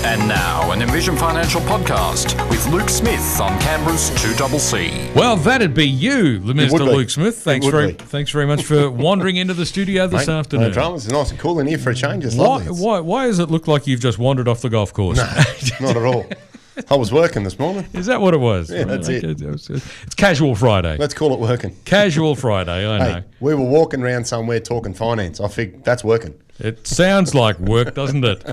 And now, an Envision Financial podcast with Luke Smith on Canberra's 2CC. Well, that'd be you, Mr. Luke Smith. Thanks very much for wandering into the studio this afternoon. No dramas. It's nice and cool in here for a change. It's lovely. Why does it look like you've just wandered off the golf course? No, not at all. I was working this morning. Is that what it was? Yeah, that's it. It's Casual Friday. Let's call it working. Casual Friday, I know. Hey, we were walking around somewhere talking finance. I think that's working. It sounds like work, doesn't it?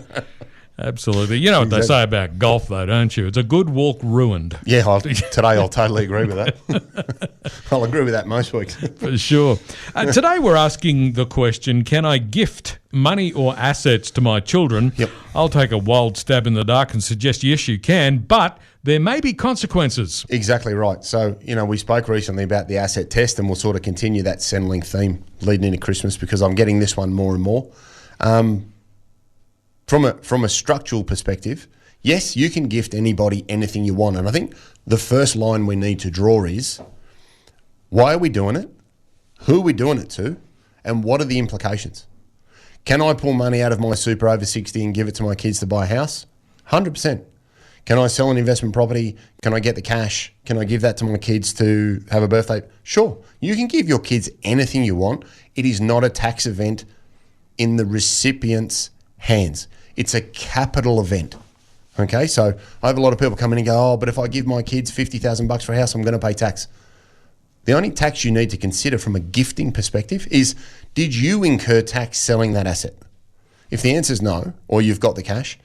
Absolutely. You know what they say about golf, though, don't you? It's a good walk ruined. Yeah, today I'll totally agree with that. I'll agree with that most weeks. For sure. Today we're asking the question, can I gift money or assets to my children? Yep. I'll take a wild stab in the dark and suggest yes, you can, but there may be consequences. Exactly right. So, we spoke recently about the asset test, and we'll sort of continue that Centrelink theme leading into Christmas because I'm getting this one more and more. From a structural perspective, yes, you can gift anybody anything you want. And I think the first line we need to draw is, why are we doing it? Who are we doing it to? And what are the implications? Can I pull money out of my super over 60 and give it to my kids to buy a house? 100%. Can I sell an investment property? Can I get the cash? Can I give that to my kids to have a birthday? Sure. You can give your kids anything you want. It is not a tax event in the recipient's hands. It's a capital event. Okay, so I have a lot of people come in and go, but if I give my kids $50,000 for a house, I'm going to pay tax. The only tax you need to consider from a gifting perspective is, did you incur tax selling that asset? If the answer is no, or you've got the cash,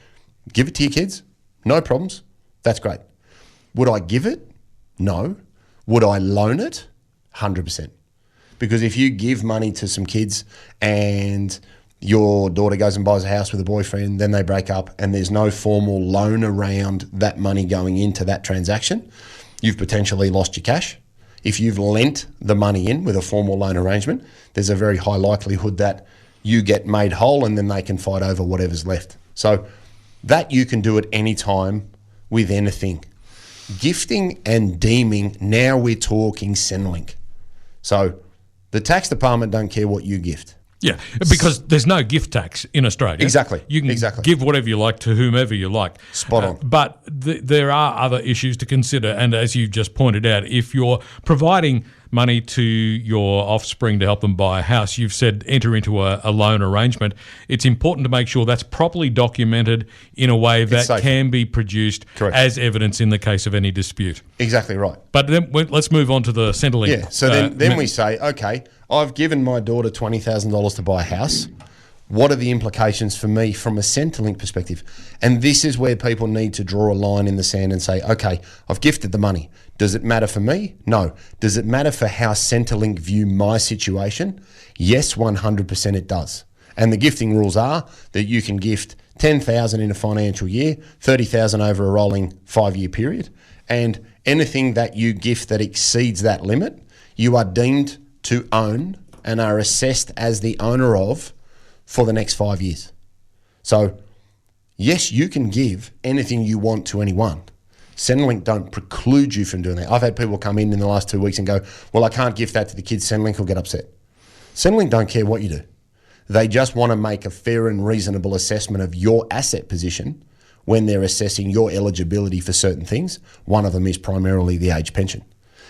give it to your kids. No problems. That's great. Would I give it? No. Would I loan it? 100%. Because if you give money to some kids and your daughter goes and buys a house with a boyfriend, then they break up and there's no formal loan around that money going into that transaction, you've potentially lost your cash. If you've lent the money in with a formal loan arrangement, there's a very high likelihood that you get made whole and then they can fight over whatever's left. So that you can do at any time with anything. Gifting and deeming, now we're talking Centrelink. So the tax department don't care what you gift. Yeah, because there's no gift tax in Australia. Exactly. You can give whatever you like to whomever you like. Spot on. But there are other issues to consider. And as you just pointed out, if you're providing money to your offspring to help them buy a house, you've said enter into a loan arrangement. It's important to make sure that's properly documented in a way that can be produced as evidence in the case of any dispute. Exactly right. But then let's move on to the Centrelink. Yeah, so then we say, okay, I've given my daughter $20,000 to buy a house. What are the implications for me from a Centrelink perspective? And this is where people need to draw a line in the sand and say, okay, I've gifted the money. Does it matter for me? No. Does it matter for how Centrelink view my situation? Yes, 100% it does. And the gifting rules are that you can gift $10,000 in a financial year, $30,000 over a rolling 5-year period, and anything that you gift that exceeds that limit, you are deemed to own and are assessed as the owner of for the next 5 years. So, yes, you can give anything you want to anyone. Centrelink don't preclude you from doing that. I've had people come in the last 2 weeks and go, well, I can't gift that to the kids. Centrelink will get upset. Centrelink don't care what you do. They just want to make a fair and reasonable assessment of your asset position when they're assessing your eligibility for certain things. One of them is primarily the age pension.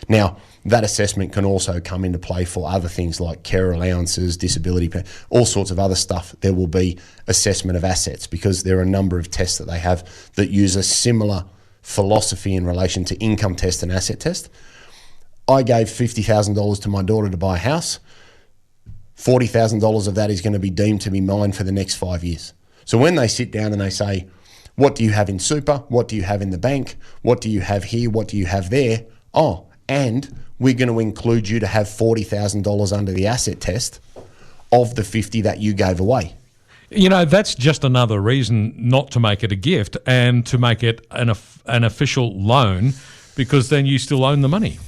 Now, that assessment can also come into play for other things like care allowances, disability pay, all sorts of other stuff. There will be assessment of assets because there are a number of tests that they have that use a similar philosophy in relation to income test and asset test. I gave $50,000 to my daughter to buy a house. $40,000 of that is going to be deemed to be mine for the next 5 years. So when they sit down and they say, what do you have in super? What do you have in the bank? What do you have here? What do you have there? Oh, and we're going to include you to have $40,000 under the asset test of the $50,000 that you gave away. You know, that's just another reason not to make it a gift and to make it an official loan, because then you still own the money.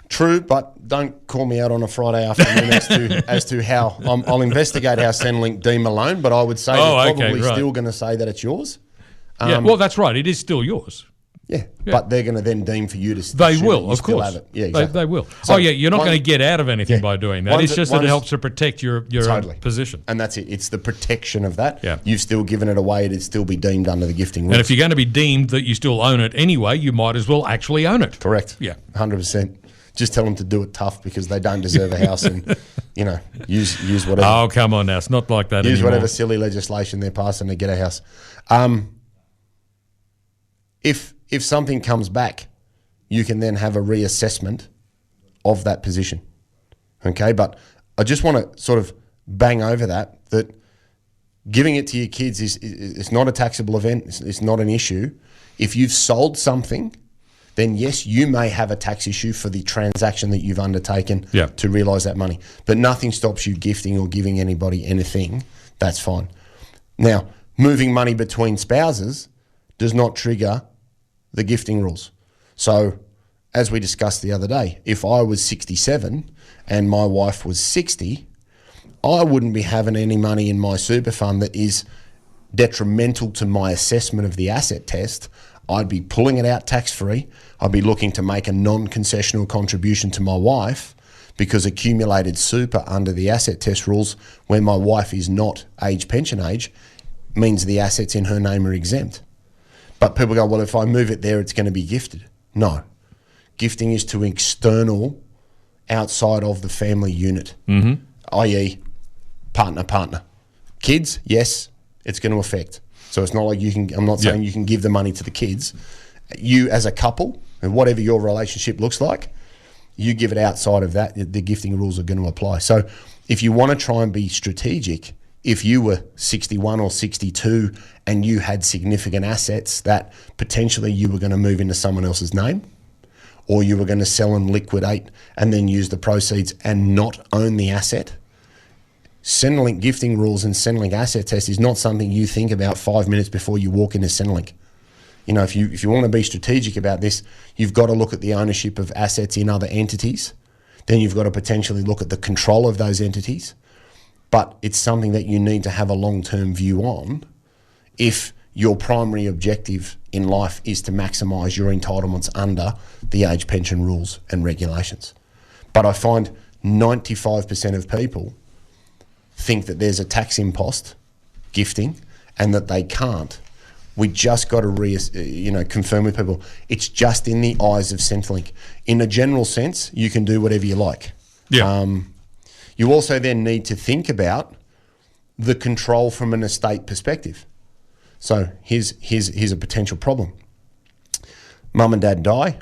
True, but don't call me out on a Friday afternoon as to how I'll investigate how Centrelink deem a loan, but I would say they're probably still going to say that it's yours. Yeah, well, that's right. It is still yours. Yeah, but they're going to then deem for you to. They assume will, that you of still course. have it. Yeah, exactly. They will. So you're not going to get out of anything by doing that. It's just that it helps to protect your Totally. position. And that's it. It's the protection of that. Yeah. You've still given it away. It'd still be deemed under the gifting rules. And if you're going to be deemed that you still own it anyway, you might as well actually own it. Correct. Yeah. 100%. Just tell them to do it tough because they don't deserve a house and, use whatever. Oh, come on now. It's not like that Use anymore. whatever silly legislation they're passing to get a house. If something comes back, you can then have a reassessment of that position. Okay, but I just want to sort of bang over that giving it to your kids is not a taxable event. It's not an issue. If you've sold something, then yes, you may have a tax issue for the transaction that you've undertaken to realise that money. But nothing stops you gifting or giving anybody anything. That's fine. Now, moving money between spouses does not trigger the gifting rules. So, as we discussed the other day, if I was 67 and my wife was 60, I wouldn't be having any money in my super fund that is detrimental to my assessment of the asset test. I'd be pulling it out tax-free. I'd be looking to make a non-concessional contribution to my wife because accumulated super under the asset test rules, when my wife is not age pension age, means the assets in her name are exempt. But people go, well, if I move it there, it's going to be gifted. No. Gifting is to external, outside of the family unit, i.e. partner. Kids, yes, it's going to affect. So it's not like I'm not saying you can give the money to the kids. You as a couple, and whatever your relationship looks like, you give it outside of that, the gifting rules are going to apply. So if you want to try and be strategic, if you were 61 or 62 and you had significant assets that potentially you were going to move into someone else's name, or you were going to sell and liquidate and then use the proceeds and not own the asset, Centrelink gifting rules and Centrelink asset test is not something you think about 5 minutes before you walk into Centrelink. If you want to be strategic about this, you've got to look at the ownership of assets in other entities. Then you've got to potentially look at the control of those entities. But it's something that you need to have a long-term view on if your primary objective in life is to maximise your entitlements under the age pension rules and regulations. But I find 95% of people think that there's a tax impost, gifting, and that they can't. We just got to confirm with people. It's just in the eyes of Centrelink. In a general sense, you can do whatever you like. Yeah. You also then need to think about the control from an estate perspective. So here's a potential problem. Mum and dad die.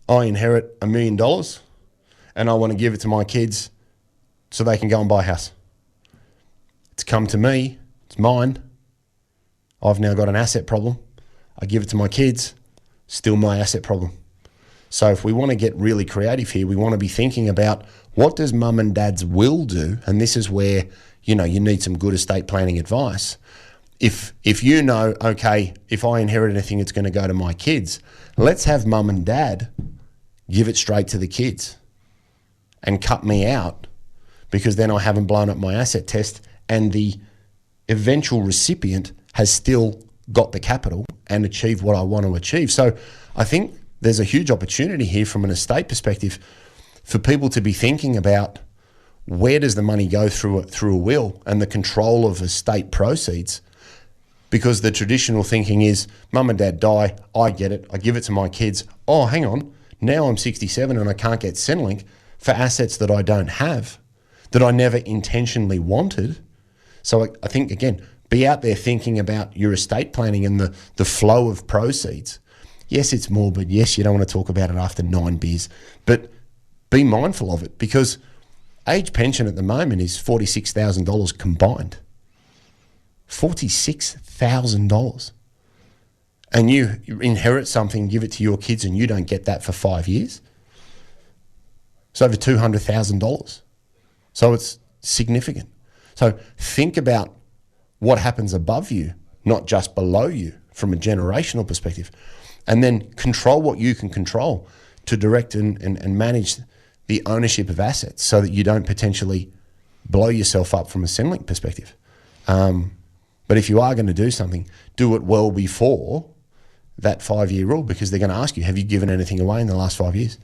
I inherit $1 million and I want to give it to my kids so they can go and buy a house. It's come to me. It's mine. I've now got an asset problem. I give it to my kids. Still my asset problem. So if we want to get really creative here, we want to be thinking about what does mum and dad's will do? And this is where, you need some good estate planning advice. If you know, okay, if I inherit anything, it's going to go to my kids. Let's have mum and dad give it straight to the kids and cut me out, because then I haven't blown up my asset test and the eventual recipient has still got the capital and achieved what I want to achieve. So I think there's a huge opportunity here from an estate perspective for people to be thinking about where does the money go through a will and the control of estate proceeds. Because the traditional thinking is mum and dad die, I get it, I give it to my kids. Oh, hang on, now I'm 67 and I can't get Centrelink for assets that I don't have, that I never intentionally wanted. So I think, again, be out there thinking about your estate planning and the flow of proceeds. Yes, it's morbid. Yes, you don't want to talk about it after 9 beers, but be mindful of it, because age pension at the moment is $46,000 combined. $46,000. And you inherit something, give it to your kids, and you don't get that for 5 years. It's over $200,000. So it's significant. So think about what happens above you, not just below you, from a generational perspective. And then control what you can control to direct and manage the ownership of assets so that you don't potentially blow yourself up from a Centrelink perspective. But if you are going to do something, do it well before that 5-year rule, because they're going to ask you, have you given anything away in the last 5 years?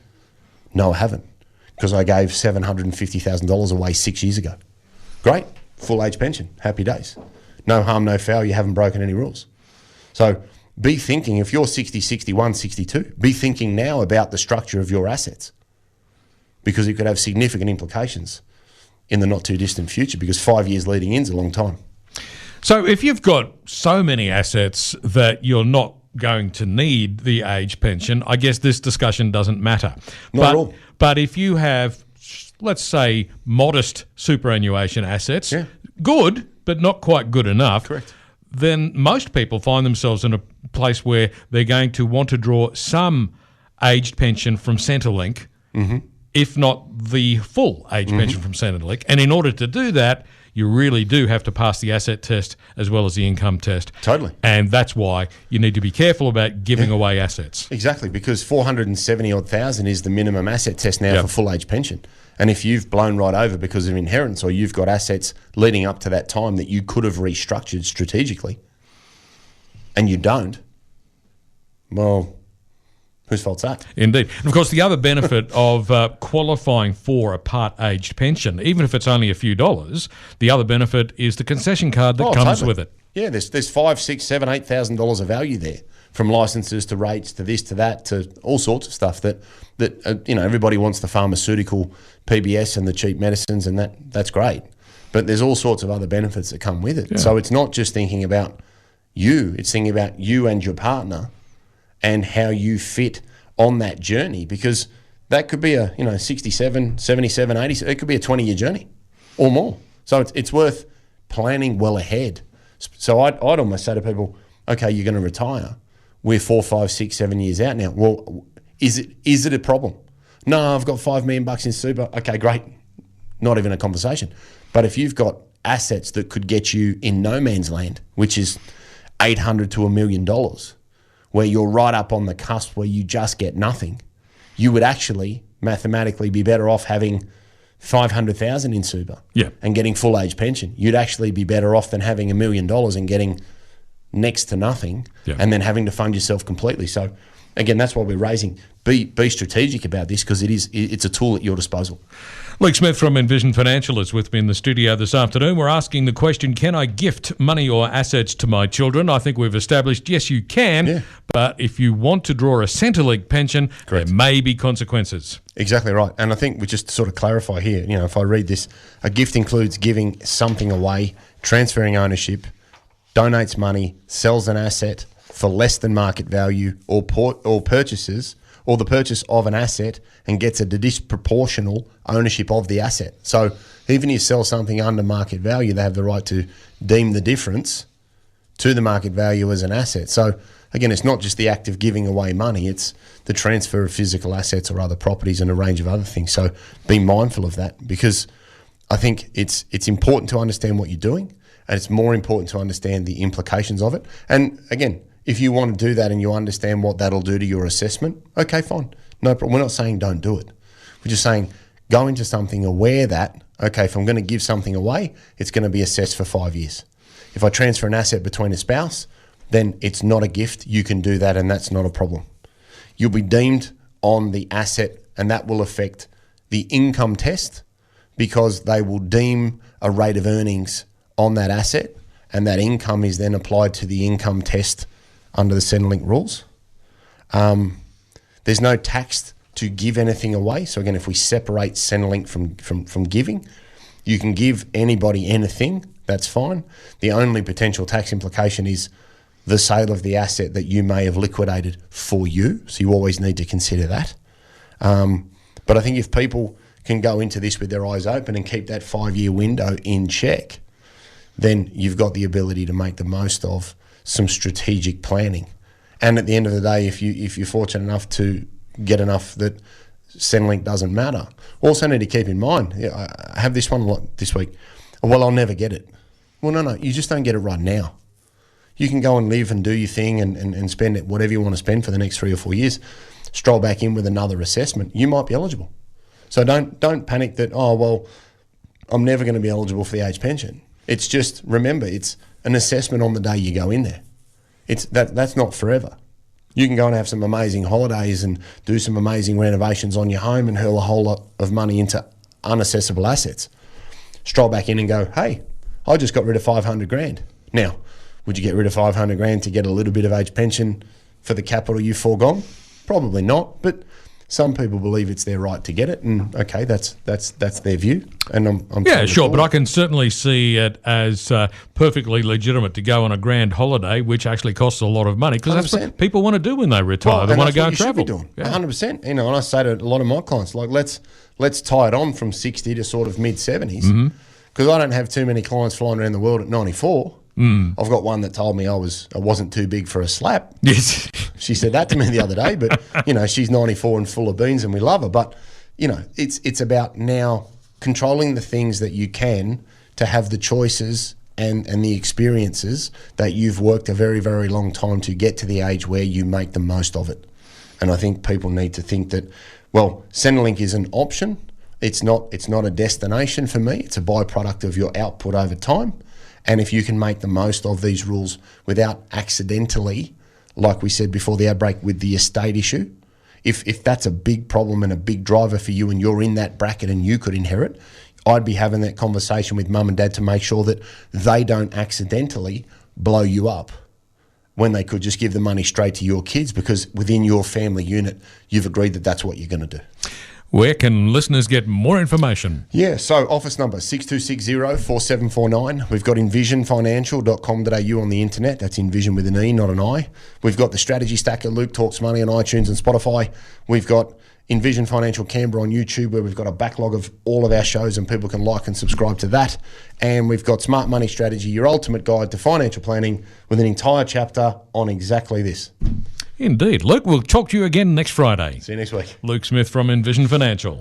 No, I haven't, because I gave $750,000 away 6 years ago. Great, full age pension, happy days. No harm, no foul, you haven't broken any rules. So be thinking, if you're 60, 61, 62, be thinking now about the structure of your assets, because it could have significant implications in the not too distant future, because 5 years leading in is a long time. So if you've got so many assets that you're not going to need the age pension, I guess this discussion doesn't matter. Not at all. But if you have, let's say, modest superannuation assets, Yeah. good, but not quite good enough, Correct. then most people find themselves in a place where they're going to want to draw some aged pension from Centrelink, if not the full age pension from Centrelink. And in order to do that, you really do have to pass the asset test as well as the income test. Totally. And that's why you need to be careful about giving away assets. Exactly, because 470,000 is the minimum asset test now for full age pension. And if you've blown right over because of inheritance, or you've got assets leading up to that time that you could have restructured strategically, and you don't, well, whose fault's that? Indeed. And of course, the other benefit of qualifying for a part-aged pension, even if it's only a few dollars, the other benefit is the concession card that comes totally. with it. Yeah, there's $5,000, $6,000, $7,000, $8,000 of value there, from licenses to rates to this to that to all sorts of stuff that everybody wants the pharmaceutical PBS and the cheap medicines, and that's great. But there's all sorts of other benefits that come with it. Yeah. So it's not just thinking about you, it's thinking about you and your partner and how you fit on that journey, because that could be a 67, 77, 80, it could be a 20-year journey or more. So it's worth planning well ahead. So I'd almost say to people, okay, you're going to retire. We're 4, 5, 6, 7 years out now. Well, is it a problem? No, I've got $5 million in super. Okay, great. Not even a conversation. But if you've got assets that could get you in no man's land, which is $800 to $1 million, where you're right up on the cusp where you just get nothing, you would actually mathematically be better off having 500,000 in super and getting full age pension. You'd actually be better off than having $1 million and getting next to nothing and then having to fund yourself completely. So again, that's why we're raising. Be strategic about this, because it's a tool at your disposal. Luke Smith from Envision Financial is with me in the studio this afternoon. We're asking the question, can I gift money or assets to my children? I think we've established, yes, you can, but if you want to draw a Centrelink pension, there may be consequences. Exactly right. And I think we just sort of clarify here, if I read this, a gift includes giving something away, transferring ownership, donates money, sells an asset for less than market value, or purchases, or the purchase of an asset and gets a disproportional ownership of the asset. So even if you sell something under market value, they have the right to deem the difference to the market value as an asset. So again, it's not just the act of giving away money, it's the transfer of physical assets or other properties and a range of other things. So be mindful of that, because I think it's important to understand what you're doing, and it's more important to understand the implications of it. And again, if you want to do that and you understand what that'll do to your assessment, okay, fine. No problem. We're not saying don't do it. We're just saying go into something aware that, okay, if I'm going to give something away, it's going to be assessed for 5 years. If I transfer an asset between a spouse, then it's not a gift. You can do that, and that's not a problem. You'll be deemed on the asset, and that will affect the income test, because they will deem a rate of earnings on that asset, and that income is then applied to the income test under the Centrelink rules. There's no tax to give anything away. So again, if we separate Centrelink from giving, you can give anybody anything, that's fine. The only potential tax implication is the sale of the asset that you may have liquidated for you. So you always need to consider that. But I think if people can go into this with their eyes open and keep that 5-year window in check, then you've got the ability to make the most of some strategic planning. And at the end of the day, if you're fortunate enough to get enough that Centrelink doesn't matter, also need to keep in mind, I have this one a lot this week, well, I'll never get it. Well, no, you just don't get it right now. You can go and live and do your thing and spend it, whatever you want to spend for the next 3 or 4 years, stroll back in with another assessment, you might be eligible. So don't panic that, oh, well, I'm never going to be eligible for the age pension. It's just, remember, it's an assessment on the day you go in there. That's not forever. You can go and have some amazing holidays and do some amazing renovations on your home and hurl a whole lot of money into unaccessible assets. Stroll back in and go, hey, I just got rid of 500 grand. Now, would you get rid of 500 grand to get a little bit of age pension for the capital you've foregone? Probably not, but some people believe it's their right to get it, and okay, that's their view. And I'm yeah, sure, but I can certainly see it as perfectly legitimate to go on a grand holiday, which actually costs a lot of money, because that's what people want to do when they retire. Well, they want to go and travel. travel. Yeah. 100%. You know, and I say to a lot of my clients, like, let's tie it on from 60 to sort of mid 70s, because I don't have too many clients flying around the world at 94. I've got one that told me I wasn't too big for a slap. Yes. She said that to me the other day, but, you know, she's 94 and full of beans and we love her. But, you know, it's about now controlling the things that you can to have the choices and the experiences that you've worked a very, very long time to get to the age where you make the most of it. And I think people need to think that, well, Centrelink is an option. It's not a destination for me. It's a byproduct of your output over time. And if you can make the most of these rules without accidentally, like we said before the outbreak with the estate issue, if that's a big problem and a big driver for you and you're in that bracket and you could inherit, I'd be having that conversation with mum and dad to make sure that they don't accidentally blow you up when they could just give the money straight to your kids, because within your family unit, you've agreed that that's what you're going to do. Where can listeners get more information? Yeah, so office number 6260-4749. We've got envisionfinancial.com.au on the internet. That's Envision with an E, not an I. We've got the Strategy Stacker, Luke Talks Money on iTunes and Spotify. We've got Envision Financial Canberra on YouTube, where we've got a backlog of all of our shows and people can like and subscribe to that. And we've got Smart Money Strategy, your ultimate guide to financial planning, with an entire chapter on exactly this. Indeed. Luke, we'll talk to you again next Friday. See you next week. Luke Smith from Envision Financial.